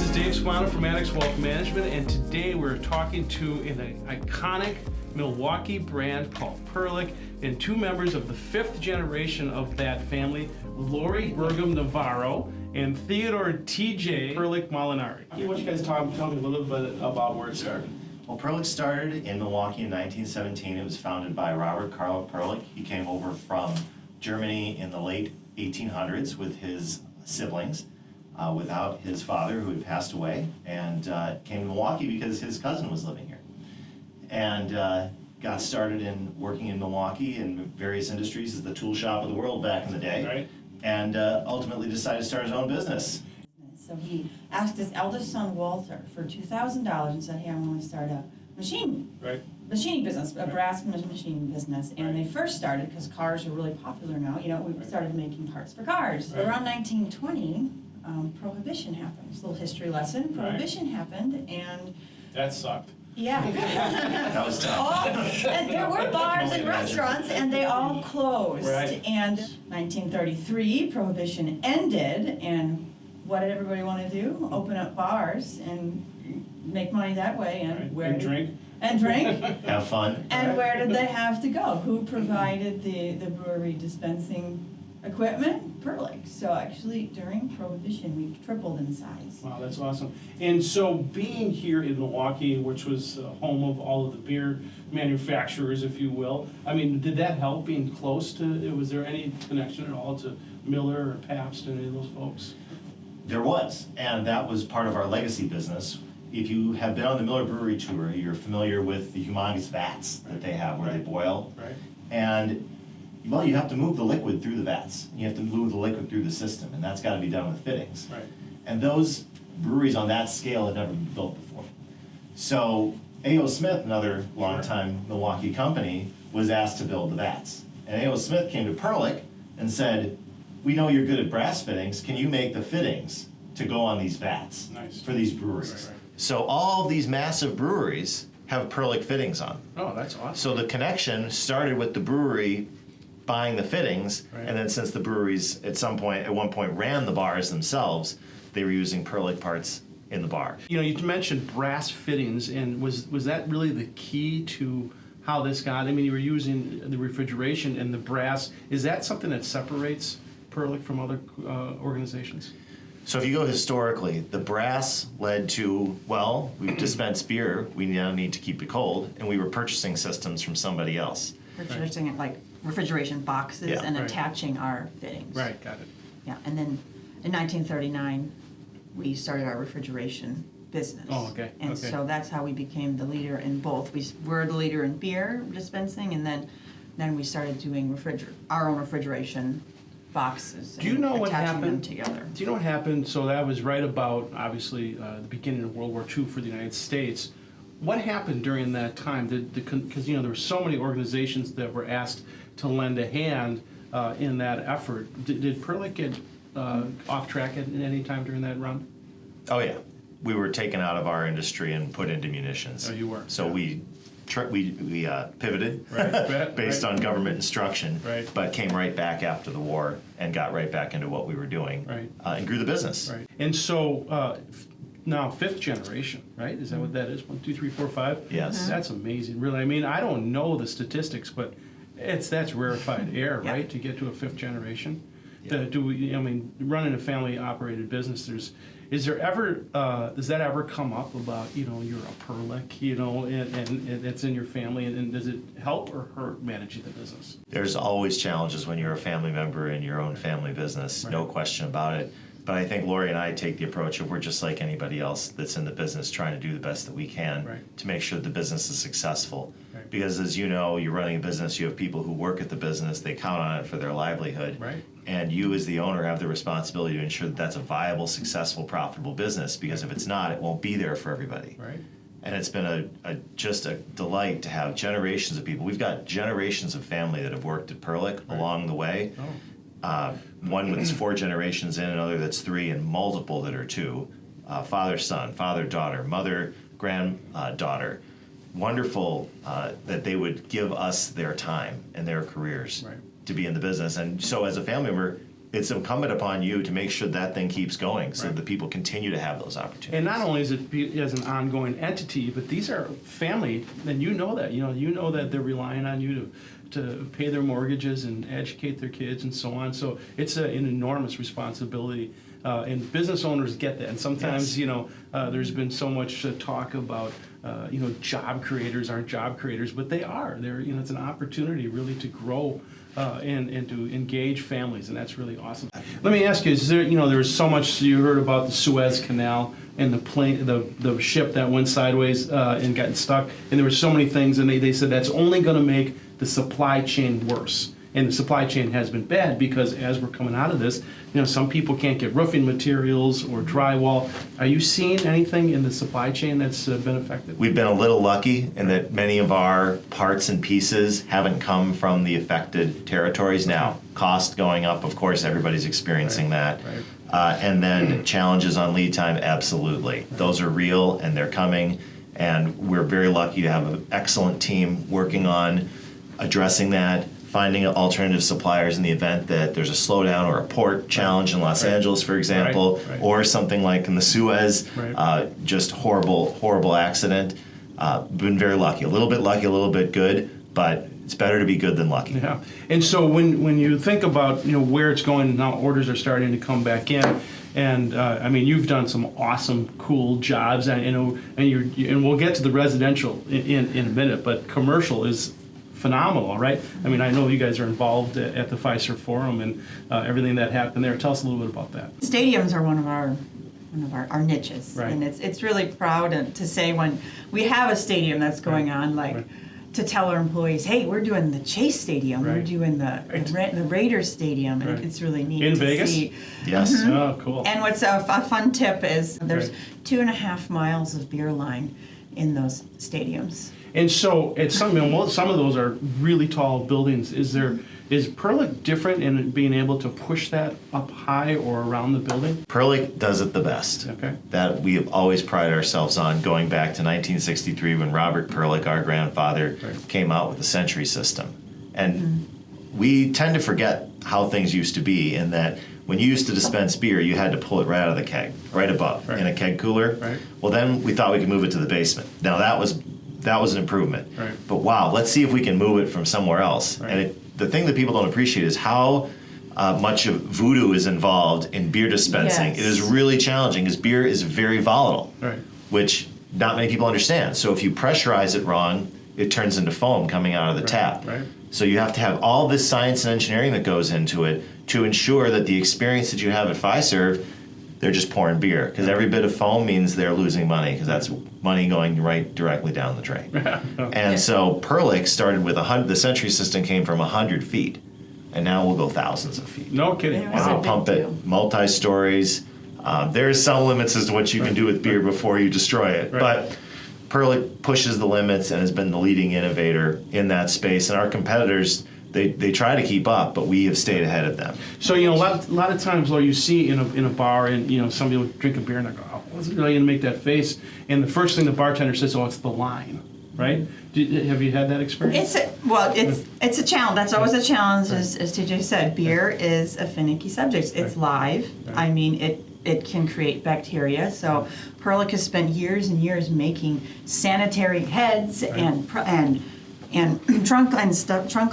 is Dave Spano from Annex Wealth Management, and today we're talking to an iconic Milwaukee brand called Perlick, and two members of the fifth generation of that family, Laurie Bergum Navarro and Theodore TJ Perlick Molinari. Why don't you guys tell me a little bit about where it started? Well, Perlick started in Milwaukee in 1917. It was founded by Robert Karl Perlick. He came over from Germany in the late 1800s with his siblings, without his father, who had passed away, and came to Milwaukee because his cousin was living here. And got started in working in Milwaukee in various industries as the tool shop of the world back in the day. Right. And ultimately decided to start his own business. So he asked his eldest son, Walter, for $2,000 and said, hey, I want to start a machining business, a brass machining business. And they first started, because cars are really popular now, we started making parts for cars. Right. Around 1920, Prohibition happened. It's a little history lesson. Prohibition happened, and That sucked. yeah. That was tough. And there were bars and restaurants, and they all closed. Right. And 1933, Prohibition ended, and what did everybody want to do? Open up bars and make money that way. And Right. And drink. And drink. Have fun. And where did they have to go? Who provided the brewery dispensing equipment? Perlick. So actually, during Prohibition, we tripled in size. Wow, that's awesome. And so being here in Milwaukee, which was home of all of the beer manufacturers, if you will, I mean, did that help being close to, was there any connection at all to Miller or Pabst and any of those folks? There was, and that was part of our legacy business. If you have been on the Miller Brewery Tour, you're familiar with the humongous vats that they have where they boil. Right. And, well, you have to move the liquid through the vats. You have to move the liquid through the system, and that's got to be done with fittings. Right. And those breweries on that scale had never been built before. So A.O. Smith, another longtime Milwaukee company, was asked to build the vats. And A.O. Smith came to Perlick and said, we know you're good at brass fittings. Can you make the fittings to go on these vats for these breweries? Right. So all these massive breweries have Perlick fittings on. Oh, that's awesome. So the connection started with the brewery buying the fittings, and then since the breweries at one point ran the bars themselves, they were using Perlick parts in the bar. You mentioned brass fittings, and was that really the key to how this got? I mean, you were using the refrigeration and the brass. Is that something that separates Perlick from other organizations? So if you go historically, the brass led to, well, we dispense beer, we now need to keep it cold, and we were purchasing systems from somebody else. Purchasing it like refrigeration boxes Yeah. and Right. attaching our fittings. Right, got it. Yeah, and then in 1939, we started our refrigeration business. Oh, okay, And okay. so that's how we became the leader in both. We were the leader in beer dispensing, and then we started doing our own refrigeration boxes. Do you know what attaching them happened? together. Do you know what happened? So that was right about, obviously, the beginning of World War II for the United States. What happened during that time? Because there were so many organizations that were asked to lend a hand in that effort. Did Perlick get off track at any time during that run? Oh yeah, we were taken out of our industry and put into munitions. Oh, you were. So Yeah. we pivoted Right. based on government instruction, Right. but came right back after the war and got right back into what we were doing, Right. And grew the business. Right. And so now fifth generation, right? Is that what that is? 1, 2, 3, 4, 5? Yes. That's amazing, really. I mean, I don't know the statistics, but that's rarefied air, Yeah. right? To get to a fifth generation. Yeah. Running a family-operated business, does that ever come up about, you're a Perlick, and it's in your family, and does it help or hurt managing the business? There's always challenges when you're a family member in your own family business, no question about it. But I think Laurie and I take the approach of we're just like anybody else that's in the business trying to do the best that we can to make sure the business is successful. Right. Because as you know, you're running a business, you have people who work at the business, they count on it for their livelihood. Right. And you as the owner have the responsibility to ensure that that's a viable, successful, profitable business, because if it's not, it won't be there for everybody. Right. And it's been just a delight to have generations of people. We've got generations of family that have worked at Perlick along the way. Oh. One that's 4 generations in, another that's 3, and multiple that are 2. Father, son, father, daughter, mother, granddaughter. Wonderful that they would give us their time and their careers to be in the business. And so as a family member, it's incumbent upon you to make sure that thing keeps going so that people continue to have those opportunities. And not only is it as an ongoing entity, but these are family, and you know that. You know that they're relying on you to pay their mortgages and educate their kids and so on. So it's an enormous responsibility. And business owners get that. And sometimes, there's been so much talk about, job creators aren't job creators, but they are. It's an opportunity really to grow and to engage families, and that's really awesome. Let me ask you: is there, there's so much you heard about the Suez Canal and the ship that went sideways and got stuck, and there were so many things, and they said that's only going to make the supply chain worse. And the supply chain has been bad because as we're coming out of this, some people can't get roofing materials or drywall. Are you seeing anything in the supply chain that's been affected? We've been a little lucky in that many of our parts and pieces haven't come from the affected territories. Now, cost going up, of course, everybody's experiencing that. Right. And then challenges on lead time, absolutely. Right. Those are real and they're coming. And we're very lucky to have an excellent team working on addressing that, finding alternative suppliers in the event that there's a slowdown or a port challenge in Los Angeles, for example, or something like in the Suez, just horrible accident. Been very lucky. A little bit good, but it's better to be good than lucky. Yeah. And so when you think about where it's going now, orders are starting to come back in. And you've done some awesome, cool jobs, and we'll get to the residential in a minute, but commercial is phenomenal, right? I know you guys are involved at the Fiserv Forum and everything that happened there. Tell us a little bit about that. Stadiums are one of our niches, Right. and it's really proud to say when we have a stadium that's going on, to tell our employees, hey, we're doing the Chase Stadium, we're doing the Raiders Stadium, and it's really neat in to Vegas? see. Yes. Mm-hmm. Oh, cool. And what's a fun tip is there's 2.5 miles of beer line in those stadiums. And so it's some of those are really tall buildings. Is Perlick different in being able to push that up high or around the building? Perlick does it the best. Okay. That we have always prided ourselves on, going back to 1963 when Robert Perlick, our grandfather, came out with the Century system. And we tend to forget how things used to be, in that when you used to dispense beer, you had to pull it right out of the keg, right above, in a keg cooler. Right. Well, then we thought we could move it to the basement. Now that was an improvement. Right. But wow, let's see if we can move it from somewhere else. Right. And the thing that people don't appreciate is how much of voodoo is involved in beer dispensing. Yes. It is really challenging because beer is very volatile, which not many people understand. So if you pressurize it wrong, it turns into foam coming out of the tap. Right. So you have to have all this science and engineering that goes into it to ensure that the experience that you have at Fiserv, they're just pouring beer, because every bit of foam means they're losing money, because that's money going directly down the drain. And so Perlick started with the Century system came from 100 feet, and now we'll go thousands of feet. No kidding. It was And a they big pump deal. it multi-stories. There's some limits as to what you can do with beer before you destroy it, but Perlick pushes the limits and has been the leading innovator in that space. And our competitors, they try to keep up, but we have stayed ahead of them. So a lot of times, Laurie, you see in a bar, and somebody will drink a beer and I go, oh, I wasn't really gonna make that face. And the first thing the bartender says, oh, it's the line, right? Have you had that experience? It's a challenge. That's always a challenge, as TJ said. Beer is a finicky subject. It's live. It can create bacteria. So Perlick has spent years and years making sanitary heads and trunk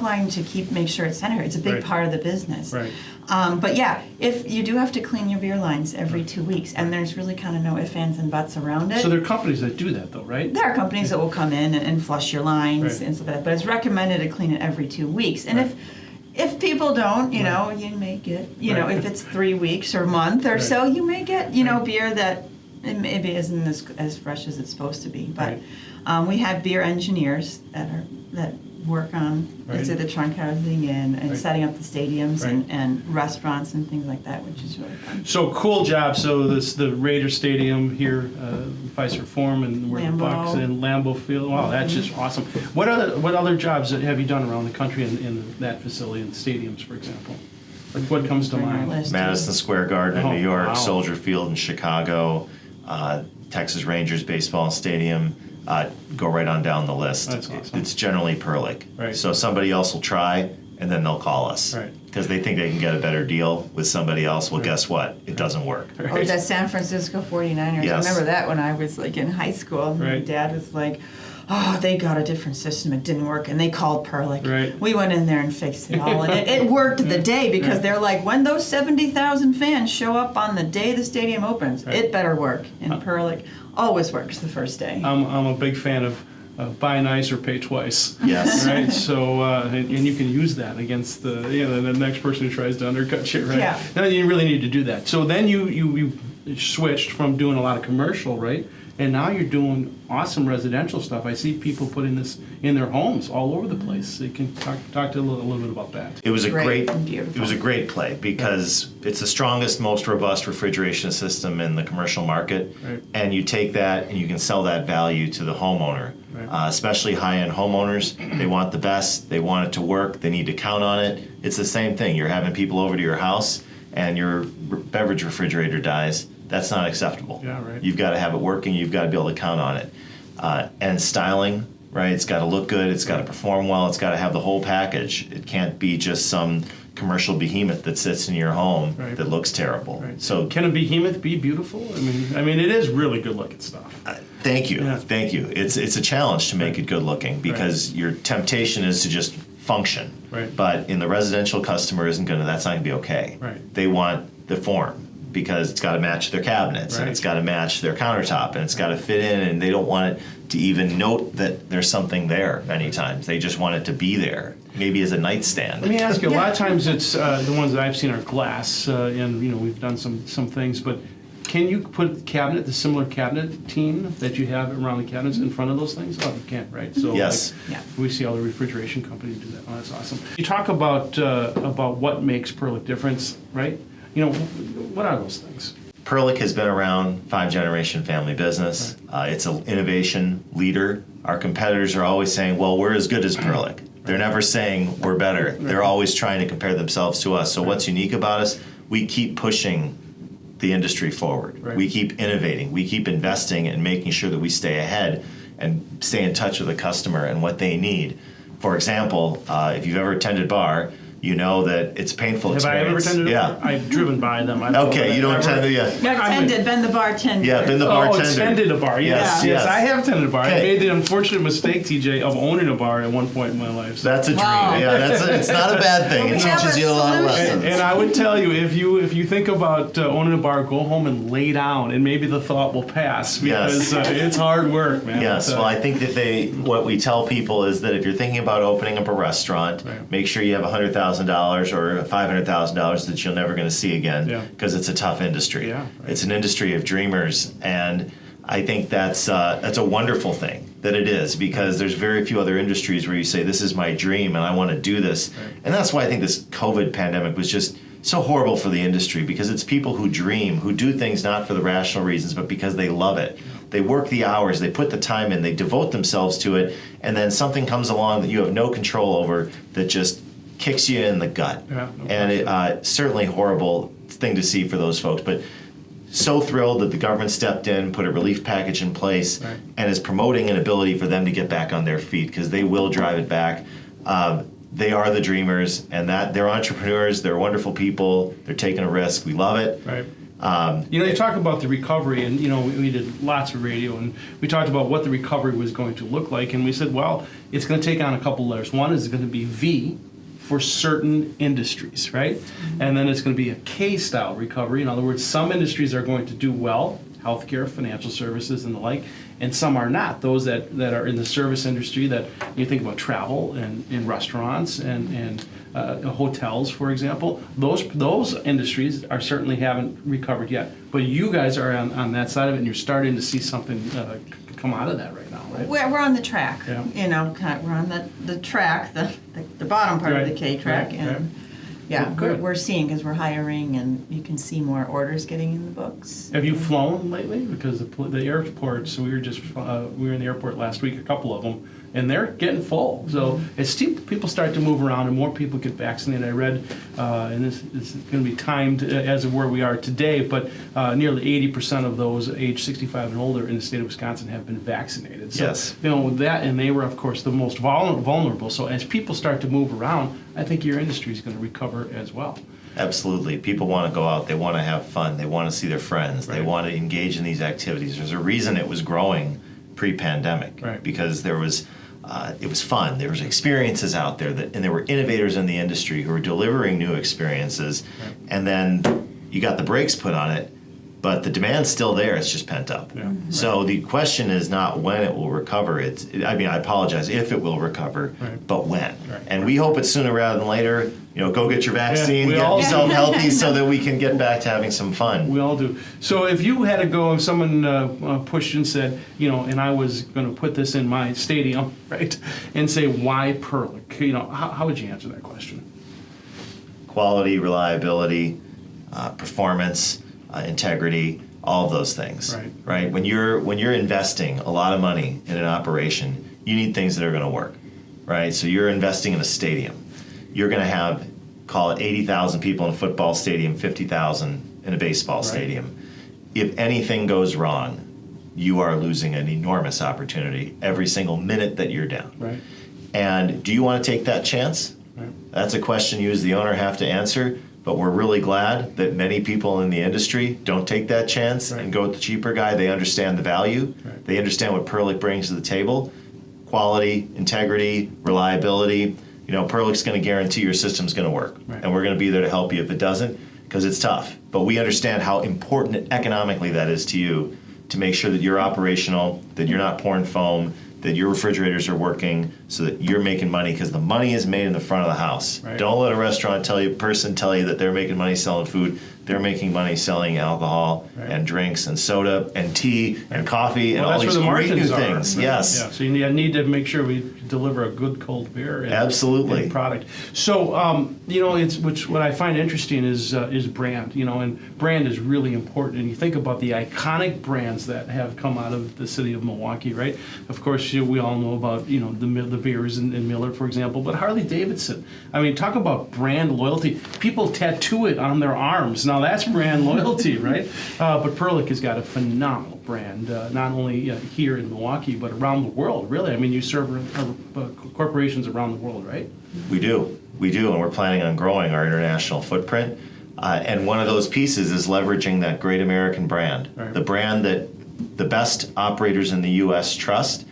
line to make sure it's sanitary. It's a big part of the business. Right. But yeah, if you do have to clean your beer lines every 2 weeks, and there's really kind of no ifs, ands, and buts around it. So there are companies that do that, though, right? There are companies that will come in and flush your lines and stuff like that, but it's recommended to clean it every 2 weeks. And if people don't, you may get, if it's 3 weeks or a month or so, you may get, beer that maybe isn't as fresh as it's supposed to be. But we have beer engineers that work on the trunk housing and setting up the stadiums and restaurants and things like that, which is really fun. So cool job. So the Raider Stadium here, Fiserv Forum, and where the Bucks and Lambeau Field. Wow, that's just awesome. What other jobs have you done around the country in that facility, in stadiums, for example? Like what comes to mind? Madison Square Garden in New York, wow. Soldier Field in Chicago, Texas Rangers Baseball Stadium. Go right on down the list. That's awesome. It's generally Perlick. Right. So somebody else will try, and then they'll call us. Right. because they think they can get a better deal with somebody else. Well, guess what? It doesn't work. Or the San Francisco 49ers. Yes. I remember that when I was like in high school. My Right. dad was like, oh, they got a different system. It didn't work. And they called Perlick. Right. We went in there and fixed it all. And it worked the day because Right. they're like, when those 70,000 fans show up on the day the stadium opens, Right. it better work. And Perlick always works the first day. I'm a big fan of buy nice or pay twice. Yes. Right. So and you can use that against the next person who tries to undercut you. Right. Yeah. Now you really need to do that. So then you switched from doing a lot of commercial, right? And now you're doing awesome residential stuff. I see people putting this in their homes all over the place. So you can talk to a little bit about that. It was a Great great, and beautiful. it was a great play because it's the strongest, most robust refrigeration system in the commercial market. Right. And you take that and you can sell that value to the homeowner, Right. especially high-end homeowners. They want the best. They want it to work. They need to count on it. It's the same thing. You're having people over to your house and your beverage refrigerator dies. That's not acceptable. Yeah, right. You've got to have it working. You've got to be able to count on it. And styling, right? It's got to look good. It's got to perform well. It's got to have the whole package. It can't be just some commercial behemoth that sits in your home Right. that looks terrible. Right. So Can a behemoth be beautiful? I mean, it is really good looking stuff. thank you, Yeah. thank you. It's a challenge to make it good looking because your temptation is to just function. Right. But in the residential customer isn't gonna. That's not gonna be okay. Right. They want the form because it's got to match their cabinets and Right. it's got to match their countertop and it's got to fit in, and they don't want it to even note that there's something there many times. They just want it to be there, maybe as a nightstand. Let me ask you. A lot of times, it's the ones that I've seen are glass, and we've done some things. But can you put the similar cabinet team that you have around the cabinets in front of those things? Oh, you can't, right? So Yes. Yeah. we see all the refrigeration companies do that. Oh, that's awesome. You talk about what makes Perlick difference, right? What are those things? Perlick has been around, 5-generation family business. It's an innovation leader. Our competitors are always saying, well, we're as good as Perlick. They're never saying we're better. They're always trying to compare themselves to us. So what's unique about us? We keep pushing the industry forward. Right. We keep innovating. We keep investing and making sure that we stay ahead and stay in touch with the customer and what they need. For example, if you've ever attended bar, you know that it's a painful Have I experience. ever attended? Yeah. I've driven by them. I don't know Okay, that you don't I've attend ever- the Attended, been the bartender. yeah, been the bartender. Oh, attended a bar. Yes, Yes, yes. I have attended a bar. I Okay. made the unfortunate mistake, TJ, of owning a bar at one point in my life. So. That's a dream. Wow. Yeah, it's not a bad thing. It We have teaches a you a lot of solution. lessons. And I would tell you, if you think about owning a bar, go home and lay down, and maybe the thought will pass because Yes. it's hard work, man. Yes, well, I think that what we tell people is that if you're thinking about opening up a restaurant, Right. make sure you have $100,000 or $500,000 that you're never going to see again, Yeah. because it's a tough industry. Yeah, right. It's an industry of dreamers, and I think that's a wonderful thing that it is, because there's very few other industries where you say, this is my dream and I want to do this. Right. And that's why I think this COVID pandemic was just so horrible for the industry, because it's people who dream, who do things not for the rational reasons, but because they love it. They work the hours, they put the time in, they devote themselves to it, and then something comes along that you have no control over that just kicks you in the gut. Yeah, no And it certainly horrible thing to see for those folks, but so thrilled that the government stepped in, put a relief package in place, Right. and is promoting an ability for them to get back on their feet, because they will drive it back. They are the dreamers, and that they're entrepreneurs. They're wonderful people. They're taking a risk. We love it. Right. You talk about the recovery, and we did lots of radio, and we talked about what the recovery was going to look like, and we said, well, it's going to take on a couple letters. One is going to be V for certain industries, right? And then it's going to be a K-style recovery. In other words, some industries are going to do well, healthcare, financial services, and the like, and some are not. Those that are in the service industry, that you think about travel and in restaurants and hotels, for example, those industries are certainly haven't recovered yet. But you guys are on that side of it, and you're starting to see something come out of that right now, right? We're on the track. Yeah. We're on the track, the bottom part of the Right, K track, right, and right. yeah, Well, good. we're seeing, because we're hiring, and you can see more orders getting in the books. Have you flown lately? Because the airports, we were in the airport last week, a couple of them, and they're getting full. So as people start to move around and more people get vaccinated, I read, and this is going to be timed as of where we are today, but nearly 80% of those age 65 and older in the state of Wisconsin have been vaccinated. So, Yes. with that, and they were, of course, the most vulnerable. So as people start to move around, I think your industry is going to recover as well. Absolutely. People want to go out. They want to have fun. They want to see their friends. They Right. want to engage in these activities. There's a reason it was growing pre-pandemic, Right. because it was fun. There was experiences out there, and there were innovators in the industry who were delivering new experiences. Right. And then you got the brakes put on it, but the demand's still there. It's just pent up. Yeah. So the question is not when it will recover. I apologize if it will recover, Right. but when. Right. And we hope it's sooner rather than later. Go get your vaccine, we get all- yourself healthy so that we can get back to having some fun. We all do. So if you had to go, if someone pushed and said, and I was going to put this in my stadium, right, and say, why Perlick? How would you answer that question? Quality, reliability, performance, integrity, all of those things. Right. When you're investing a lot of money in an operation, you need things that are going to work. Right. So you're investing in a stadium. You're going to have, call it 80,000 people in a football stadium, 50,000 in a baseball stadium. If anything goes wrong, you are losing an enormous opportunity every single minute that you're down. Right. And do you want to take that chance? Right. That's a question you as the owner have to answer, but we're really glad that many people in the industry don't take that chance and go with the cheaper guy. They understand the value. Right. They understand what Perlick brings to the table. Quality, integrity, reliability. Perlick's going to guarantee your system's going to work. Right. And we're going to be there to help you if it doesn't, because it's tough. But we understand how important economically that is to you, to make sure that you're operational, that you're not pouring foam, that your refrigerators are working, so that you're making money, because the money is made in the front of the house. Right. Don't let a person tell you that they're making money selling food. They're making money selling alcohol and drinks and soda and tea and coffee and all That's these where the great new margins are. things. Right. Yes. Yeah. So you need to make sure we deliver a good cold beer. And, Absolutely. And product. So what I find interesting is brand. And brand is really important. And you think about the iconic brands that have come out of the city of Milwaukee, right? Of course, we all know about the beers and Miller, for example. But Harley Davidson. I mean, talk about brand loyalty. People tattoo it on their arms. Now that's brand loyalty, right? But Perlick has got a phenomenal brand, not only here in Milwaukee, but around the world, really. I mean, you serve corporations around the world, right? We do, and we're planning on growing our international footprint. And one of those pieces is leveraging that great American brand, the brand that the best operators in the U.S. trust.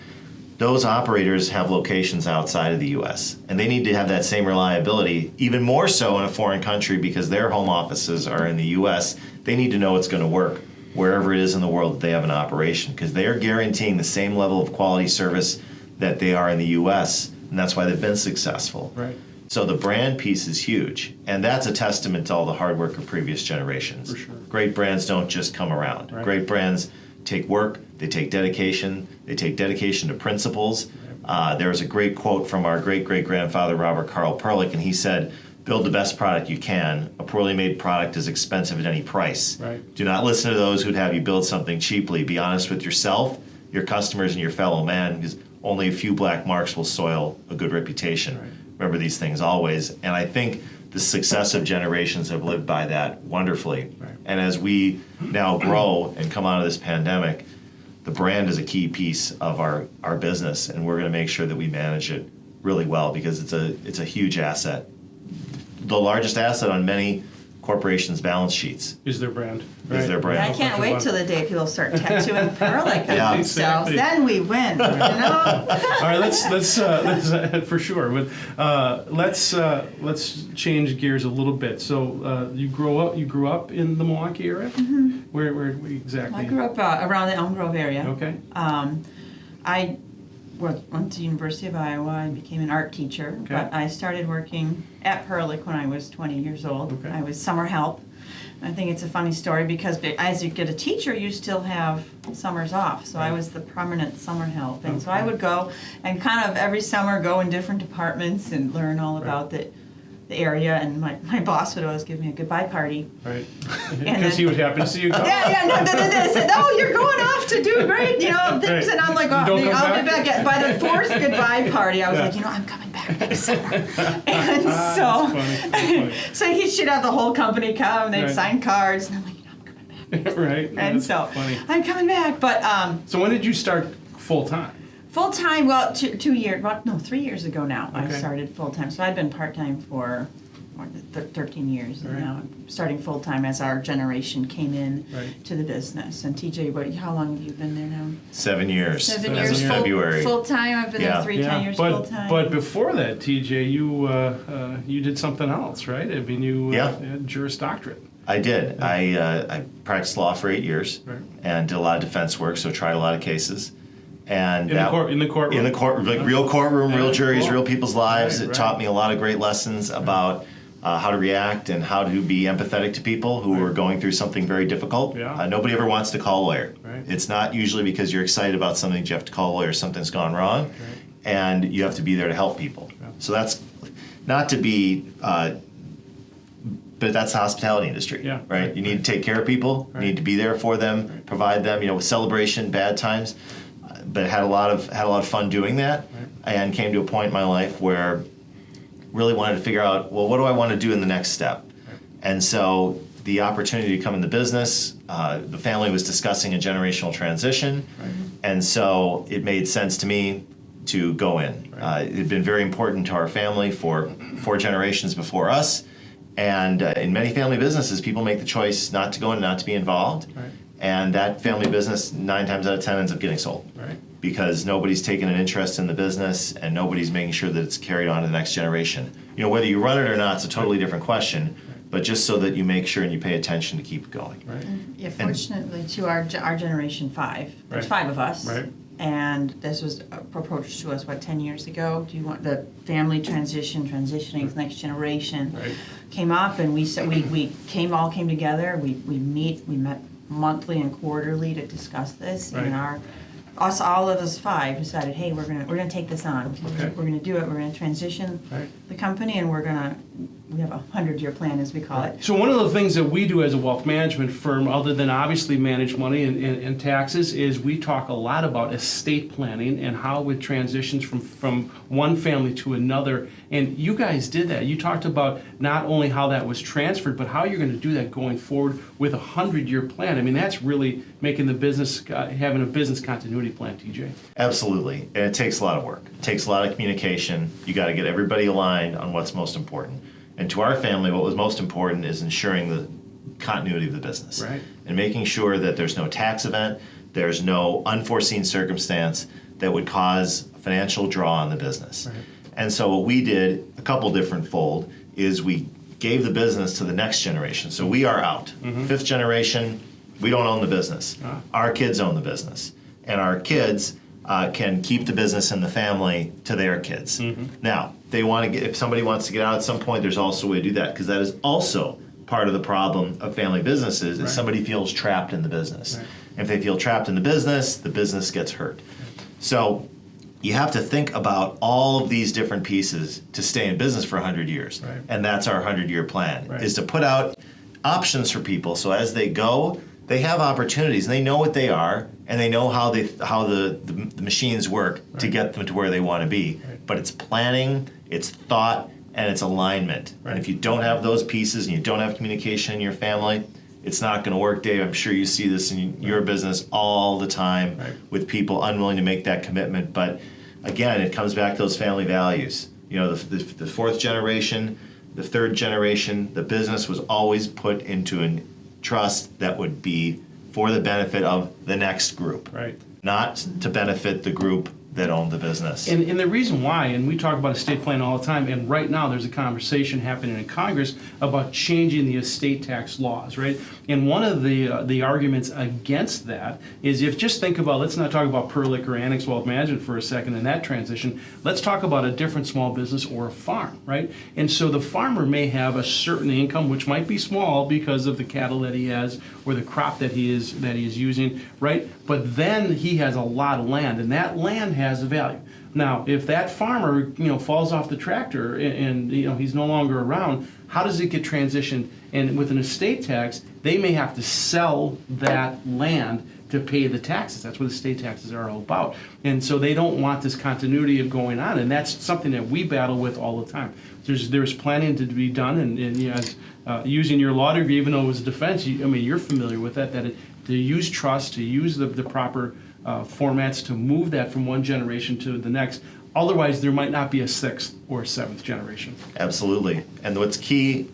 Those operators have locations outside of the U.S., and they need to have that same reliability, even more so in a foreign country, because their home offices are in the U.S. They need to know it's going to work wherever it is in the world that they have an operation, because they are guaranteeing the same level of quality service that they are in the U.S., and that's why they've been successful. Right. So the brand piece is huge, and that's a testament to all the hard work of previous generations. For sure. Great brands don't just come around. Right. Great brands take work, they take dedication to principles. There was a great quote from our great-great-grandfather, Robert Carl Perlick, and he said, "Build the best product you can. A poorly made product is expensive at any price. Right. Do not listen to those who'd have you build something cheaply. Be honest with yourself, your customers, and your fellow man, because only a few black marks will soil a good reputation." Right. Remember these things always. And I think the successive generations have lived by that wonderfully. Right. And as we now grow and come out of this pandemic, the brand is a key piece of our business, and we're going to make sure that we manage it really well, because it's a huge asset. The largest asset on many corporations' balance sheets Is their brand. is their brand. I can't wait till the day people start tattooing Perlick on Yeah. themselves. Exactly. Then we win. All right, let's for sure. But let's change gears a little bit. So you grew up in the Milwaukee area. Mm-hmm. Where exactly? I grew up around the Elm Grove area. Okay. I went to University of Iowa and became an art teacher. Okay. But I started working at Perlick when I was 20 years old. Okay. I was summer help. I think it's a funny story because as you get a teacher, you still have summers off. So I was the permanent summer help. And so I would go and kind of every summer go in different departments and learn all about the area, and my boss would always give me a goodbye party. Right. And Because he then- was happy to see you go. Yeah, no, they said, "Oh, you're going off to do great," things, Right. and I'm like, You "Oh, don't come I'll be back? back." By the fourth goodbye party, I was Yeah. like, I'm coming back next summer. And so, That's funny. so should have the whole company come. They'd Right. sign cards, and I'm like, I'm coming back. Right. And That's so funny. I'm coming back, but So when did you start full time? full time. Well, 2 years. Well, no, 3 years ago now. I Okay. started full time. So I've been part time for more than 13 years, and Right. now I'm starting full time as our generation came in Right. to the business. And TJ, how long have you been there now? 7 years. 7 As years. of February. Full time. I've been Yeah. there 10 years but full time. but before that, TJ, you did something else, right? I mean, you Yeah. had Juris Doctorate. I did. I practiced law for 8 years Right. and did a lot of defense work, so tried a lot of cases. And In the courtroom. in the court, like real courtroom, real Yeah, juries, cool. real people's lives. Right, It right. taught me a lot of great lessons about how to react and how to be empathetic to people who are going through something very difficult. Yeah. Nobody ever wants to call a lawyer. Right. It's not usually because you're excited about something that you have to call a lawyer. Something's gone wrong, and you have to be there to help people. Yeah. So that's not to be. But that's the hospitality industry, Yeah. right? You need to take care of people. Right. You need to be there for them, Right. provide them. With celebration, bad times, but had a lot of fun doing that, and came to a point in my life where really wanted to figure out, well, what do I want to do in the next step? Right. And so the opportunity to come in the business, the family was discussing a generational transition, Right. and so it made sense to me to go in. Right. It had been very important to our family for 4 generations before us. And in many family businesses, people make the choice not to go in, not to be involved. Right. And that family business, 9 times out of 10, ends up getting sold. Right. Because nobody's taking an interest in the business and nobody's making sure that it's carried on to the next generation. Whether you run it or not, it's a totally different question. But just so that you make sure and you pay attention to keep it going. Right. Yeah, fortunately, to our generation 5, there's Right. 5 of us. Right. And this was approached to us, 10 years ago? Do you want the family transitioning to the next generation? Right. Came up, and we said, we all came together, we met monthly and quarterly to discuss this. Right. And all of us 5 decided, hey, we're gonna take this on. Okay. We're gonna do it, we're gonna transition Right. the company, and we have a 100-year plan, as we call it. So one of the things that we do as a wealth management firm, other than obviously manage money and taxes, is we talk a lot about estate planning and how it transitions from one family to another. And you guys did that. You talked about not only how that was transferred, but how you're going to do that going forward with a 100-year plan. I mean, that's really making the business, having a business continuity plan, TJ. Absolutely. And it takes a lot of work. It takes a lot of communication. You got to get everybody aligned on what's most important. And to our family, what was most important is ensuring the continuity of the business. Right. And making sure that there's no tax event, there's no unforeseen circumstance that would cause a financial draw on the business. Right. And so what we did, a couple different fold, is we gave the business to the next generation. So we are out. 5th generation, we don't own the business. Ah. Our kids own the business. And our kids can keep the business in the family to their kids. Now, if somebody wants to get out at some point, there's also a way to do that, because that is also part of the problem of family businesses, is Right. somebody feels trapped in the business. Right. If they feel trapped in the business gets hurt. So you have to think about all of these different pieces to stay in business for 100 years. Right. And that's our 100-year plan, Right. is to put out options for people, so as they go, they have opportunities, and they know what they are, and they know how the machines work to Right. get them to where they want to be. Right. But it's planning, it's thought, and it's alignment. Right. And if you don't have those pieces and you don't have communication in your family, it's not going to work, Dave. I'm sure you see this in your business all the time, Right. with people unwilling to make that commitment. But again, it comes back to those family values. The 4th generation, the 3rd generation, the business was always put into a trust that would be for the benefit of the next group, Right. not to benefit the group that owned the business. And the reason why, and we talk about estate planning all the time, and right now there's a conversation happening in Congress about changing the estate tax laws, right? And one of the arguments against that is, if just think about, let's not talk about Perlick or Annex Wealth Management for a second in that transition. Let's talk about a different small business or a farm, right? And so the farmer may have a certain income, which might be small because of the cattle that he has or the crop that he is using, right? But then he has a lot of land, and that land has a value. Now, if that farmer, falls off the tractor and he's no longer around, how does it get transitioned? And with an estate tax, they may have to sell that land to pay the taxes. That's what the estate taxes are all about. And so they don't want this continuity of going on, and that's something that we battle with all the time. There's planning to be done, and using your law degree, even though it was defense, you're familiar with that, to use trust, to use the proper formats to move that from one generation to the next. Otherwise, there might not be a sixth or seventh generation. Absolutely. And what's key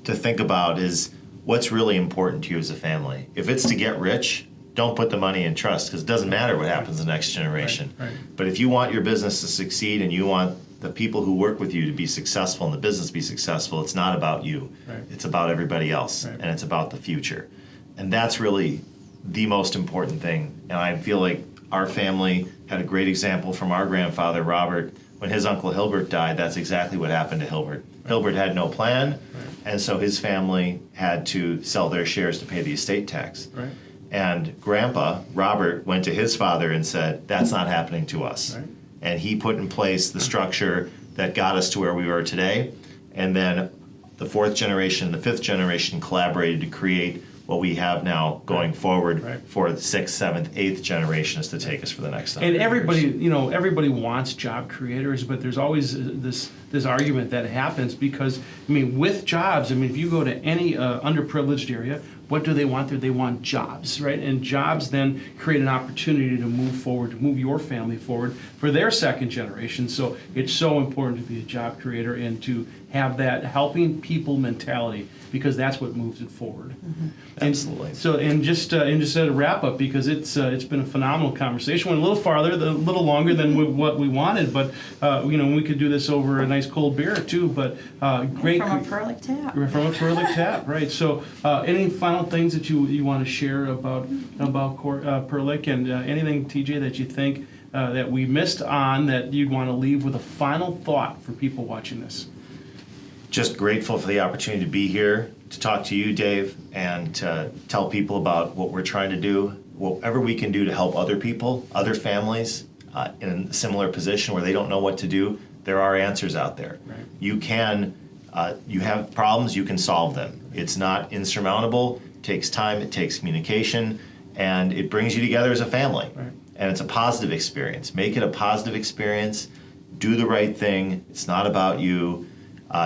to think about is what's really important to you as a family. If it's to get rich, don't put the money in trust, because it doesn't matter what happens the next generation. Right. But if you want your business to succeed and you want the people who work with you to be successful and the business to be successful, it's not about you. Right. It's about everybody else, Right. and it's about the future. And that's really the most important thing. And I feel like our family had a great example from our grandfather, Robert. When his uncle Hilbert died, that's exactly what happened to Hilbert. Right. Hilbert had no plan, and so his family had to sell their shares to pay the estate tax. Right. And Grandpa, Robert, went to his father and said, that's not happening to us. Right. And he put in place the structure that got us to where we were today. And then the fourth generation and the fifth generation collaborated to create what we have now going forward for the sixth, seventh, eighth generations to take us for the next 100 And everybody, years. Everybody wants job creators, but there's always this argument that happens because, with jobs, if you go to any underprivileged area, what do they want there? They want jobs, right? And jobs then create an opportunity to move forward, to move your family forward for their second generation. So it's so important to be a job creator and to have that helping people mentality, because that's what moves it forward. Mm-hmm. Absolutely. And just as a wrap up, because it's been a phenomenal conversation. Went a little farther, a little longer than what we wanted, but we could do this over a nice cold beer too. But great From a Perlick tap. From a Perlick tap, right? So, any final things that you want to share about Perlick, and anything, TJ, that you think that we missed on that you'd want to leave with a final thought for people watching this? Just grateful for the opportunity to be here, to talk to you, Dave, and to tell people about what we're trying to do, whatever we can do to help other people, other families in a similar position where they don't know what to do. There are answers out there. Right. You have problems, you can solve them. It's not insurmountable. It takes time, it takes communication, and it brings you together as a family. Right. And it's a positive experience. Make it a positive experience. Do the right thing. It's not about you.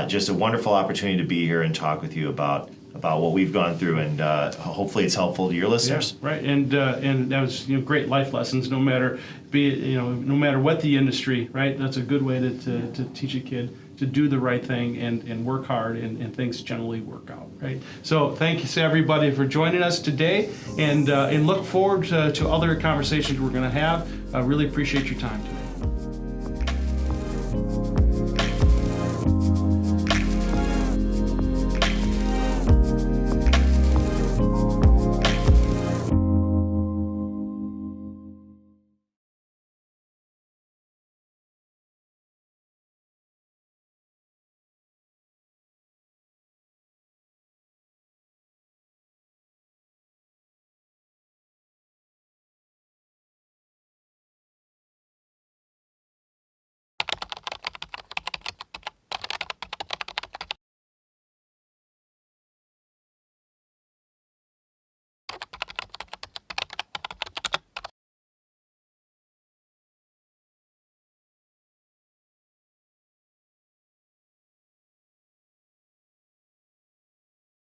Just a wonderful opportunity to be here and talk with you about what we've gone through, and hopefully it's helpful to your listeners. Yeah, right, and that was great life lessons. No matter what the industry, right? That's a good way to teach a kid to do the right thing and work hard, and things generally work out, right? So thank you to everybody for joining us today, and look forward to other conversations we're going to have. I really appreciate your time today.